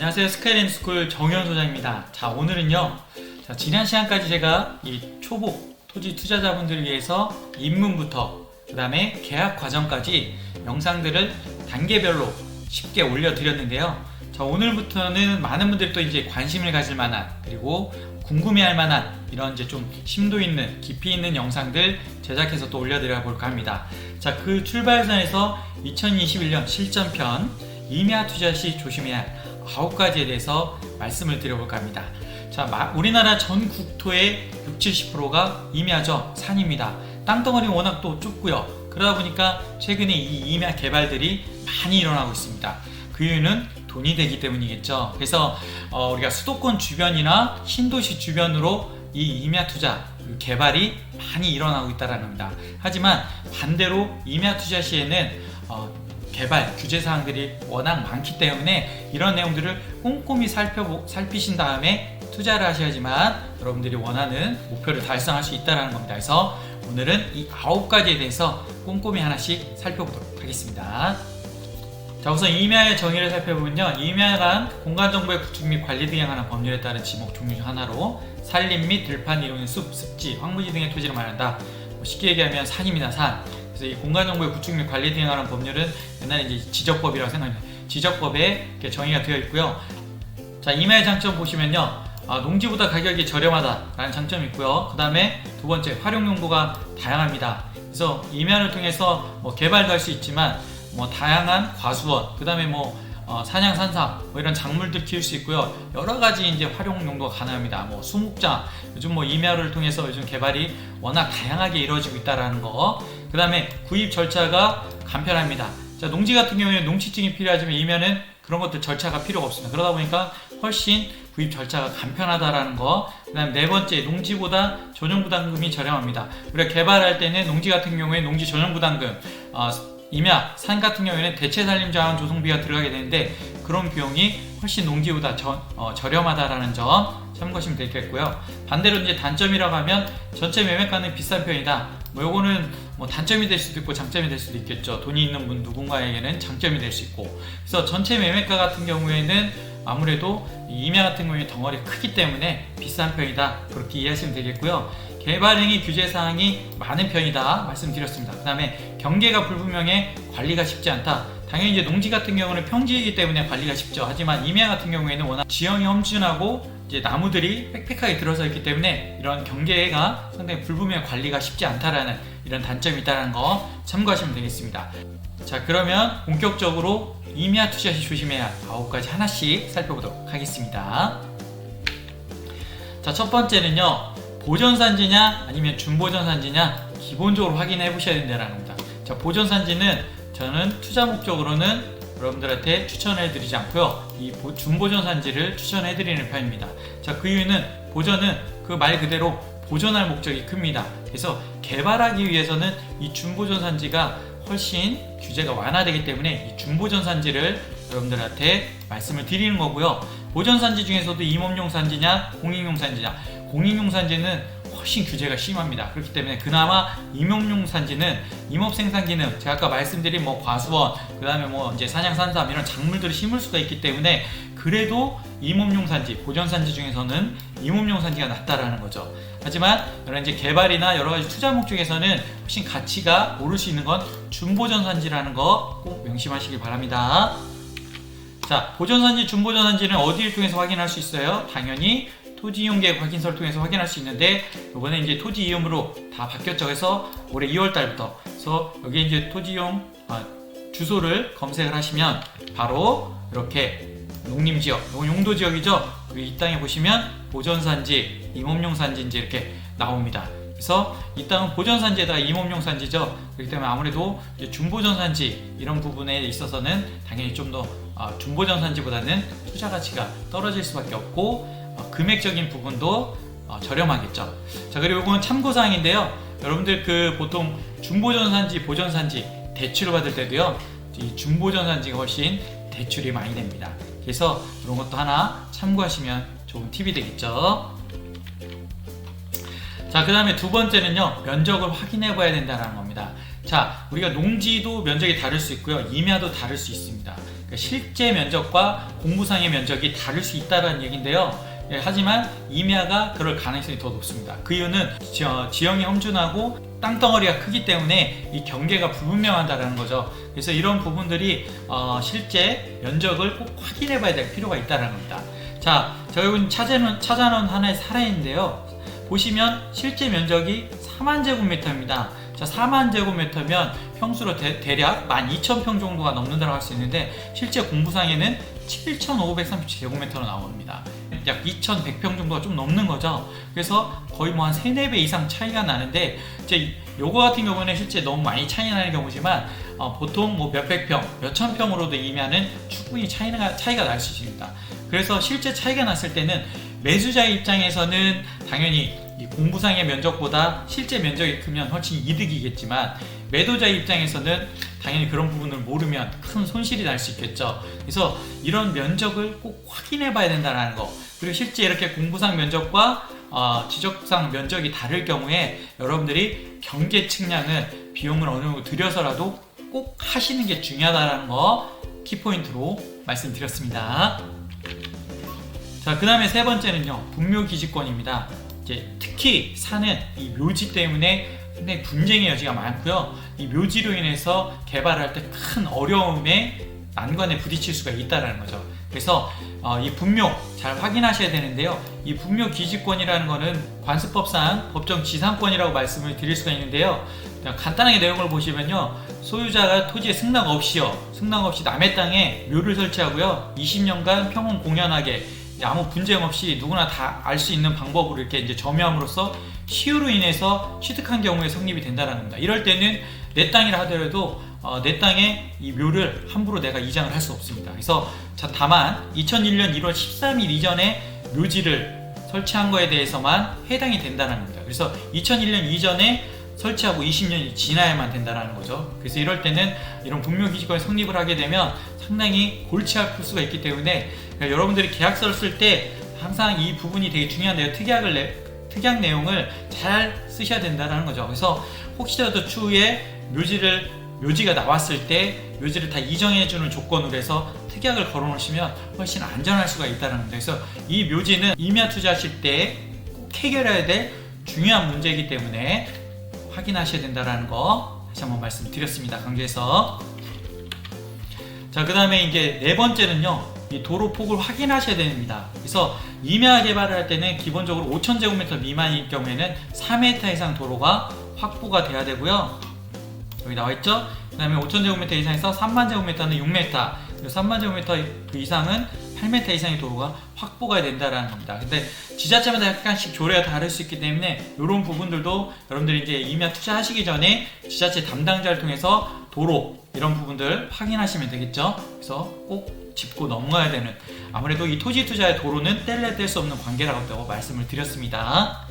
안녕하세요. 스카이랜드스쿨 정현 소장입니다. 자, 오늘은요. 자, 지난 시간까지 제가 이 초보 토지 투자자분들을 위해서 입문부터 그 다음에 계약 과정까지 영상들을 단계별로 쉽게 올려드렸는데요. 자, 오늘부터는 많은 분들이 또 이제 관심을 가질 만한 그리고 궁금해할 만한 이런 이제 좀 심도 있는 깊이 있는 영상들 제작해서 또 올려드려 볼까 합니다. 자, 그 출발선에서 2021년 실전편 임야 투자 시 조심해야 할 9가지에 대해서 말씀을 드려볼까 합니다. 자, 우리나라 전 국토의 60-70%가 임야죠. 산입니다. 땅덩어리가 워낙 또 좁고요. 그러다 보니까 최근에 이 임야 개발들이 많이 일어나고 있습니다. 그 이유는 돈이 되기 때문이겠죠. 그래서 우리가 수도권 주변이나 신도시 주변으로 이 임야 투자 개발이 많이 일어나고 있다는 겁니다. 하지만 반대로 임야 투자 시에는 개발 규제사항들이 워낙 많기 때문에 이런 내용들을 꼼꼼히 살피신 다음에 투자를 하셔야지만 여러분들이 원하는 목표를 달성할 수 있다는 겁니다. 그래서 오늘은 이 9가지에 대해서 꼼꼼히 하나씩 살펴보도록 하겠습니다. 자, 우선 임야의 정의를 살펴보면요. 임야란 공간정보의 구축 및 관리 등에 관한 법률에 따른 지목 종류 중 하나로 산림 및 들판 이용인 숲, 습지, 황무지 등의 토지를 말한다. 쉽게 얘기하면 산입니다. 산. 그래서 이 공간정보의 구축 및 관리 등에 관한 법률은 옛날에 이제 지적법이라고 생각합니다. 지적법에 이렇게 정의가 되어 있고요. 자, 임야의 장점 보시면요. 농지보다 가격이 저렴하다라는 장점이 있고요. 그 다음에 두 번째, 활용 용도가 다양합니다. 그래서 임야를 통해서 개발도 할 수 있지만 다양한 과수원, 그 다음에 사냥, 산삼 이런 작물들 키울 수 있고요. 여러 가지 이제 활용 용도가 가능합니다. 수목장, 요즘 임야를 통해서 요즘 개발이 워낙 다양하게 이루어지고 있다라는 거. 그 다음에 구입 절차가 간편합니다. 자, 농지 같은 경우에는 농지증이 필요하지만 임야는 그런 것들 절차가 필요가 없습니다. 그러다 보니까 훨씬 구입 절차가 간편하다라는 거. 그 다음 네 번째, 농지보다 전용부담금이 저렴합니다. 우리가 개발할 때는 농지 같은 경우에 농지 전용부담금, 임야, 산 같은 경우에는 대체 산림 자원 조성비가 들어가게 되는데 그런 비용이 훨씬 농지보다 저렴하다라는 점 참고하시면 되겠고요. 반대로 이제 단점이라고 하면 전체 매매가는 비싼 편이다. 요거는 단점이 될 수도 있고 장점이 될 수도 있겠죠. 돈이 있는 분 누군가에게는 장점이 될 수 있고. 그래서 전체 매매가 같은 경우에는 아무래도 임야 같은 경우에 덩어리 크기 때문에 비싼 편이다. 그렇게 이해하시면 되겠고요. 개발행위 규제사항이 많은 편이다 말씀드렸습니다. 그 다음에 경계가 불분명해 관리가 쉽지 않다. 당연히 이제 농지 같은 경우는 평지이기 때문에 관리가 쉽죠. 하지만 임야 같은 경우에는 워낙 지형이 험준하고 이제 나무들이 빽빽하게 들어서 있기 때문에 이런 경계가 상당히 불분명해 관리가 쉽지 않다라는 이런 단점이 있다는 거 참고하시면 되겠습니다. 자, 그러면 본격적으로 임야 투자 시 조심해야 할 9가지 하나씩 살펴보도록 하겠습니다. 자, 첫 번째는요. 보존산지냐 아니면 준보존산지냐 기본적으로 확인해 보셔야 된다는 겁니다. 자, 보존산지는 저는 투자 목적으로는 여러분들한테 추천해 드리지 않고요. 이 준보존산지를 추천해 드리는 편입니다. 자, 그 이유는 보존은 그 말 그대로 보존할 목적이 큽니다. 그래서 개발하기 위해서는 이 준보존산지가 훨씬 규제가 완화되기 때문에 이 준보존산지를 여러분들한테 말씀을 드리는 거고요. 보존산지 중에서도 임업용 산지냐 공익용 산지냐, 공익용 산지는 훨씬 규제가 심합니다. 그렇기 때문에 그나마 임업용 산지는 임업 생산 기능, 제가 아까 말씀드린 과수원, 그 다음에 이제 사냥, 산삼 이런 작물들을 심을 수가 있기 때문에 그래도 임업용 산지, 보존 산지 중에서는 임업용 산지가 낫다라는 거죠. 하지만 이런 이제 개발이나 여러 가지 투자 목적에서는 훨씬 가치가 오를 수 있는 건 준보존 산지라는 거 꼭 명심하시길 바랍니다. 자, 보존 산지, 준보존 산지는 어디를 통해서 확인할 수 있어요? 당연히 토지 이용 계획 확인서를 통해서 확인할 수 있는데 이번에 이제 토지 이용으로 다 바뀌었죠. 그래서 올해 2월 달부터 그래서 여기 이제 토지 이용 주소를 검색을 하시면 바로 이렇게 농림지역, 용도지역이죠. 이 땅에 보시면 보존산지, 임업용산지인지 이렇게 나옵니다. 그래서 이 땅은 보존산지에다가 임업용산지죠. 그렇기 때문에 아무래도 이제 준보존산지 이런 부분에 있어서는 당연히 좀 더 준보존산지보다는 투자 가치가 떨어질 수밖에 없고 금액적인 부분도 저렴하겠죠. 자, 그리고 이건 참고사항인데요. 여러분들 보통 준보존산지, 보존산지 대출을 받을 때도요. 이 준보존산지가 훨씬 대출이 많이 됩니다. 그래서 이런 것도 하나 참고하시면 좋은 팁이 되겠죠. 자, 그 다음에 두 번째는요. 면적을 확인해 봐야 된다는 겁니다. 자, 우리가 농지도 면적이 다를 수 있고요. 임야도 다를 수 있습니다. 그러니까 실제 면적과 공부상의 면적이 다를 수 있다는 얘기인데요. 하지만 임야가 그럴 가능성이 더 높습니다. 그 이유는 지형이 험준하고 땅덩어리가 크기 때문에 이 경계가 불분명하다는 거죠. 그래서 이런 부분들이 실제 면적을 꼭 확인해 봐야 될 필요가 있다는 겁니다. 자, 저희는 찾아놓은 하나의 사례인데요. 보시면 실제 면적이 4만 제곱미터입니다. 자, 4만 제곱미터면 평수로 대략 12,000평 정도가 넘는다고 할 수 있는데 실제 공부상에는 7,530제곱미터로 나옵니다. 약 2,100평 정도가 좀 넘는 거죠. 그래서 거의 뭐 한 3, 4배 이상 차이가 나는데 이제 요거 같은 경우는 실제 너무 많이 차이 나는 경우지만 보통 뭐 몇백 평, 몇천 평으로도 임야는 충분히 차이가 날 수 있습니다. 그래서 실제 차이가 났을 때는 매수자의 입장에서는 당연히 이 공부상의 면적보다 실제 면적이 크면 훨씬 이득이겠지만 매도자의 입장에서는 당연히 그런 부분을 모르면 큰 손실이 날 수 있겠죠. 그래서 이런 면적을 꼭 확인해 봐야 된다는 거. 그리고 실제 이렇게 공부상 면적과 지적상 면적이 다를 경우에 여러분들이 경계 측량을 비용을 어느 정도 들여서라도 꼭 하시는 게 중요하다는 거 키포인트로 말씀드렸습니다. 자, 그 다음에 세 번째는요, 분묘기지권입니다. 이제 특히 산은 이 묘지 때문에 상당히 분쟁의 여지가 많고요. 이 묘지로 인해서 개발할 때 큰 어려움에 난관에 부딪힐 수가 있다는 거죠. 그래서 이 분묘 잘 확인하셔야 되는데요. 이 분묘기지권이라는 거는 관습법상 법정 지상권이라고 말씀을 드릴 수가 있는데요. 간단하게 내용을 보시면요, 소유자가 토지에 승낙 없이 남의 땅에 묘를 설치하고요, 20년간 평온 공연하게 아무 분쟁 없이 누구나 다 알 수 있는 방법으로 이렇게 이제 점유함으로써 시효로 인해서 취득한 경우에 성립이 된다는 겁니다. 이럴 때는 내 땅이라 하더라도 내 땅에 이 묘를 함부로 내가 이장을 할 수 없습니다. 그래서 다만 2001년 1월 13일 이전에 묘지를 설치한 거에 대해서만 해당이 된다는 겁니다. 그래서 2001년 이전에 설치하고 20년이 지나야만 된다는 거죠. 그래서 이럴 때는 이런 분묘기지권이 성립을 하게 되면 상당히 골치 아플 수가 있기 때문에 여러분들이 계약서를 쓸 때 항상 이 부분이 되게 중요한데요. 특약 내용을 잘 쓰셔야 된다는 거죠. 그래서 혹시라도 추후에 묘지가 나왔을 때 묘지를 다 이정해주는 조건으로 해서 특약을 걸어 놓으시면 훨씬 안전할 수가 있다는 겁니다. 그래서 이 묘지는 임야 투자하실 때 꼭 해결해야 될 중요한 문제이기 때문에 확인하셔야 된다는 거 다시 한번 말씀드렸습니다. 강조해서. 자, 그 다음에 이제 네 번째는요, 이 도로 폭을 확인하셔야 됩니다. 그래서 임야 개발을 할 때는 기본적으로 5,000제곱미터 미만일 경우에는 4m 이상 도로가 확보가 돼야 되고요. 여기 나와있죠? 그 다음에 5,000제곱미터 이상에서 30,000제곱미터는 6m, 그리고 30,000제곱미터 그 이상은 8m 이상의 도로가 확보가 된다는 겁니다. 근데 지자체마다 약간씩 조례가 다를 수 있기 때문에 이런 부분들도 여러분들이 이제 임야 투자하시기 전에 지자체 담당자를 통해서 도로 이런 부분들 확인하시면 되겠죠. 그래서 꼭 짚고 넘어가야 되는, 아무래도 이 토지 투자의 도로는 뗄래야 뗄 수 없는 관계라고 말씀을 드렸습니다.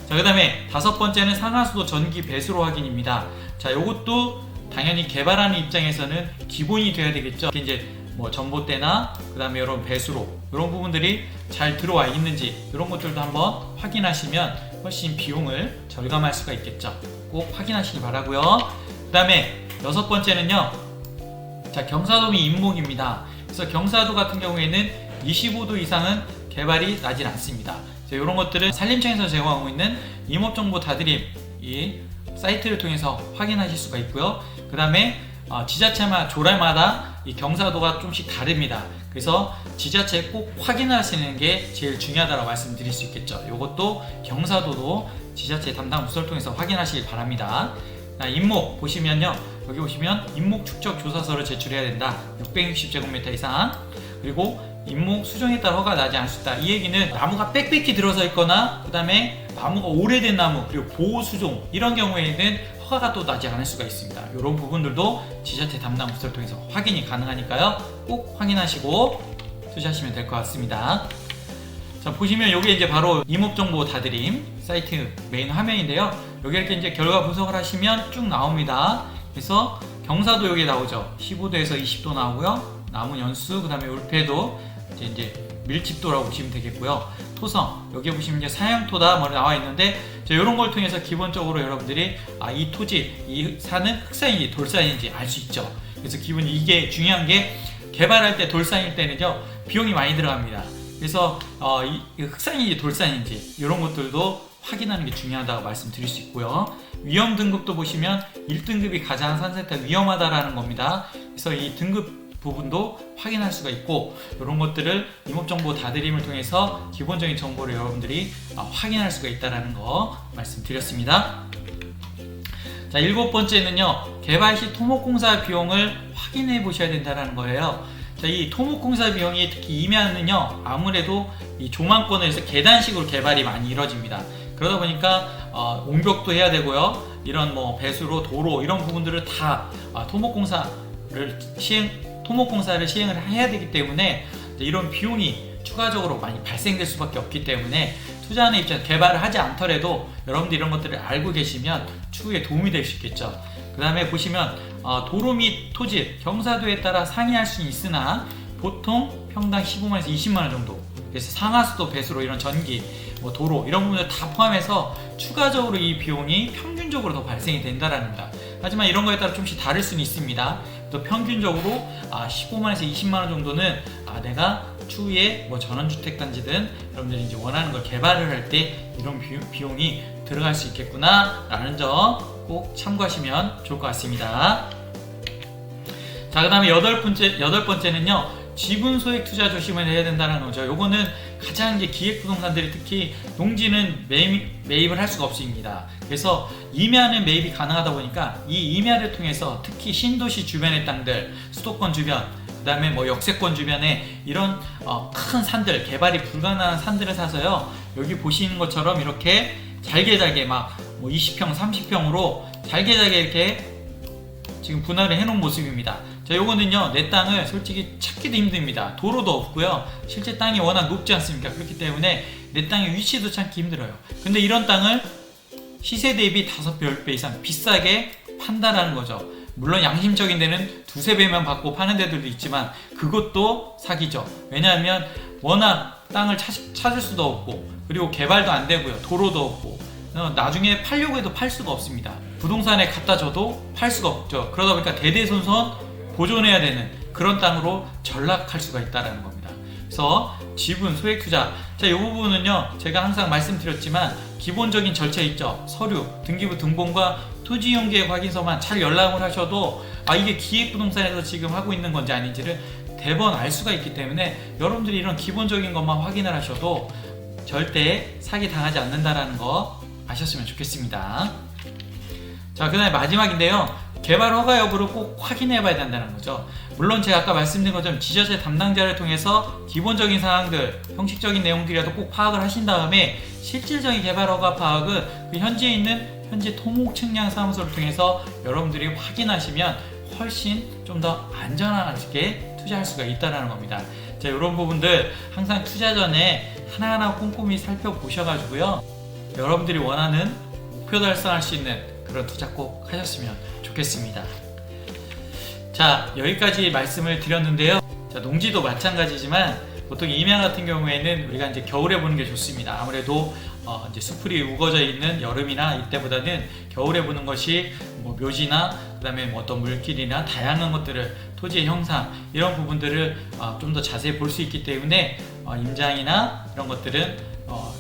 자, 그 다음에 다섯 번째는 상하수도 전기 배수로 확인입니다. 자, 요것도 당연히 개발하는 입장에서는 기본이 돼야 되겠죠. 이제 뭐 전봇대나 그 다음에 이런 배수로 이런 부분들이 잘 들어와 있는지 이런 것들도 한번 확인하시면 훨씬 비용을 절감할 수가 있겠죠. 꼭 확인하시기 바라고요. 그 다음에 여섯 번째는요, 자, 경사도미 임목입니다. 그래서 경사도 같은 경우에는 25도 이상은 개발이 나질 않습니다. 이런 것들은 산림청에서 제공하고 있는 임업정보다드림 이 사이트를 통해서 확인하실 수가 있고요. 그 다음에 지자체마다 조례마다 이 경사도가 좀씩 다릅니다. 그래서 지자체 꼭 확인하시는 게 제일 중요하다고 말씀드릴 수 있겠죠. 이것도 경사도도 지자체 담당 부서를 통해서 확인하시길 바랍니다. 임목 보시면요, 여기 보시면 임목 축적 조사서를 제출해야 된다. 660제곱미터 이상. 그리고 임목 수정에 따라 허가 나지 않을 수 있다. 이 얘기는 나무가 빽빽히 들어서 있거나 그 다음에 나무가 오래된 나무 그리고 보호 수종 이런 경우에는 허가가 또 나지 않을 수가 있습니다. 이런 부분들도 지자체 담당 부서를 통해서 확인이 가능하니까요. 꼭 확인하시고 투자하시면 될 것 같습니다. 자, 보시면 이게 이제 바로 임업정보 다드림 사이트 메인 화면인데요. 여기 이렇게 이제 결과 분석을 하시면 쭉 나옵니다. 그래서 경사도 여기 나오죠. 15도에서 20도 나오고요. 나무 연수, 그 다음에 울패도, 이제 밀집도라고 보시면 되겠고요. 토성, 여기 보시면 이제 사양토다 뭐 나와 있는데, 이런 걸 통해서 기본적으로 여러분들이 이 토지, 이 산은 흑산인지 돌산인지 알 수 있죠. 그래서 기본 이게 중요한 게 개발할 때 돌산일 때는요 비용이 많이 들어갑니다. 그래서 이 흑산인지 돌산인지 이런 것들도 확인하는 게 중요하다고 말씀드릴 수 있고요. 위험 등급도 보시면 1등급이 가장 산세타 위험하다라는 겁니다. 그래서 이 등급 부분도 확인할 수가 있고, 이런 것들을 임업정보 다드림을 통해서 기본적인 정보를 여러분들이 확인할 수가 있다는 거 말씀드렸습니다. 자, 7번째는요 개발 시 토목공사 비용을 확인해 보셔야 된다는 거예요. 자, 이 토목공사 비용이 특히 임야는요 아무래도 이 조망권에서 계단식으로 개발이 많이 이루어집니다. 그러다 보니까 옹벽도 해야 되고요, 이런 뭐 배수로 도로 이런 부분들을 다 토목공사를 시행을 해야 되기 때문에 이런 비용이 추가적으로 많이 발생될 수밖에 없기 때문에 투자하는 입장에서 개발을 하지 않더라도 여러분들 이런 것들을 알고 계시면 추후에 도움이 될 수 있겠죠. 그 다음에 보시면 도로 및 토지 경사도에 따라 상이할 수는 있으나 보통 평당 15만에서 20만원 정도, 그래서 상하수도 배수로 이런 전기 뭐 도로 이런 부분을 다 포함해서 추가적으로 이 비용이 평균적으로 더 발생이 된다라는 겁니다. 하지만 이런 거에 따라 좀씩 다를 수는 있습니다. 또 평균적으로 15만에서 20만원 정도는 내가 추후에 뭐 전원주택단지든 여러분들이 이제 원하는 걸 개발을 할 때 이런 비용이 들어갈 수 있겠구나 라는 점 꼭 참고하시면 좋을 것 같습니다. 자, 그 다음에 여덟 번째는요 지분 소액 투자 조심을 해야 된다는 거죠. 요거는 가장 이제 기획부동산들이 특히 농지는 매입을 할 수가 없습니다. 그래서 임야는 매입이 가능하다 보니까 이 임야를 통해서 특히 신도시 주변의 땅들, 수도권 주변, 그 다음에 뭐 역세권 주변에 이런 큰 산들, 개발이 불가능한 산들을 사서요 여기 보시는 것처럼 이렇게 잘게 막 뭐 20평, 30평으로 잘게 이렇게 지금 분할을 해놓은 모습입니다. 자, 요거는요 내 땅을 솔직히 찾기도 힘듭니다. 도로도 없고요, 실제 땅이 워낙 높지 않습니까? 그렇기 때문에 내 땅의 위치도 찾기 힘들어요. 근데 이런 땅을 시세 대비 5배, 10배 이상 비싸게 판다라는 거죠. 물론 양심적인 데는 2~3배만 받고 파는 데들도 있지만 그것도 사기죠. 왜냐하면 워낙 땅을 찾을 수도 없고, 그리고 개발도 안 되고요, 도로도 없고, 나중에 팔려고 해도 팔 수가 없습니다. 부동산에 갖다 줘도 팔 수가 없죠. 그러다 보니까 대대손손 보존해야 되는 그런 땅으로 전락할 수가 있다는 겁니다. 그래서 지분 소액 투자, 자, 이 부분은요 제가 항상 말씀드렸지만 기본적인 절차 있죠. 서류, 등기부 등본과 토지이용계획 확인서만 잘 연락을 하셔도 이게 기획부동산에서 지금 하고 있는 건지 아닌지를 대번 알 수가 있기 때문에 여러분들이 이런 기본적인 것만 확인을 하셔도 절대 사기 당하지 않는다라는 거 아셨으면 좋겠습니다. 자, 그 다음에 마지막인데요 개발 허가 여부를 꼭 확인해 봐야 된다는 거죠. 물론 제가 아까 말씀드린 것처럼 지자체 담당자를 통해서 기본적인 사항들, 형식적인 내용들이라도 꼭 파악을 하신 다음에 실질적인 개발 허가 파악은 그 현지에 있는 현지 토목 측량 사무소를 통해서 여러분들이 확인하시면 훨씬 좀 더 안전하게 투자할 수가 있다는 겁니다. 자, 이런 부분들 항상 투자 전에 하나하나 꼼꼼히 살펴보셔가지고요 여러분들이 원하는 목표 달성할 수 있는 그런 투자 꼭 하셨으면 좋겠습니다. 자, 여기까지 말씀을 드렸는데요. 자, 농지도 마찬가지지만 보통 임야 같은 경우에는 우리가 이제 겨울에 보는 게 좋습니다. 아무래도 이제 수풀이 우거져 있는 여름이나 이때보다는 겨울에 보는 것이 뭐 묘지나 그다음에 뭐 어떤 물길이나 다양한 것들을 토지의 형상 이런 부분들을 좀 더 자세히 볼 수 있기 때문에 임장이나 이런 것들은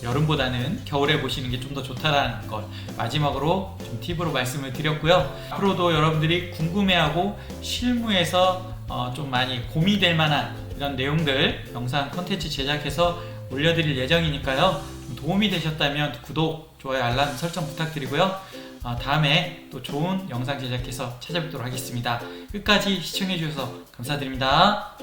여름보다는 겨울에 보시는 게 좀 더 좋다라는 걸 마지막으로 좀 팁으로 말씀을 드렸고요. 앞으로도 여러분들이 궁금해하고 실무에서 좀 많이 고민될 만한 이런 내용들 영상 콘텐츠 제작해서 올려드릴 예정이니까요. 도움이 되셨다면 구독, 좋아요, 알람 설정 부탁드리고요. 다음에 또 좋은 영상 제작해서 찾아뵙도록 하겠습니다. 끝까지 시청해 주셔서 감사드립니다.